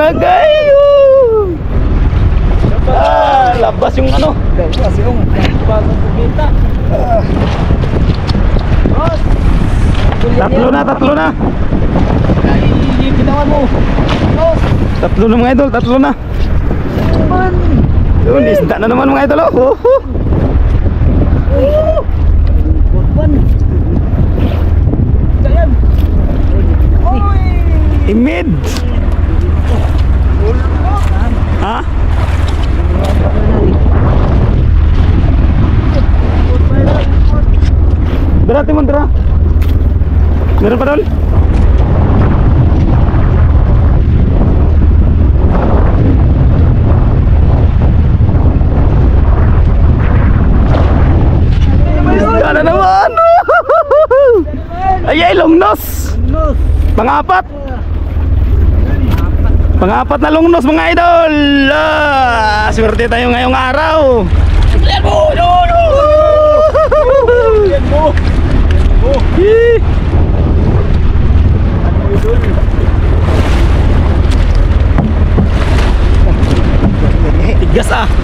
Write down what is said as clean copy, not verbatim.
na kayo. Labas yung ano. Labas yung bagong pagkita. Tatlo na. Ay, ginawa mo. Tatlo na mga idol, tatlo na. Man. Yun, isda na naman mga idol. Oh. Kurban. Ayan. Oy. Imid. Ha? Dara, Timon, dara. Meron pa doon? Isda na naman. Ay, longnos. Pangapat. Pangapat na longnos mga idol. Swerte tayo ngayong araw. Tigas ah.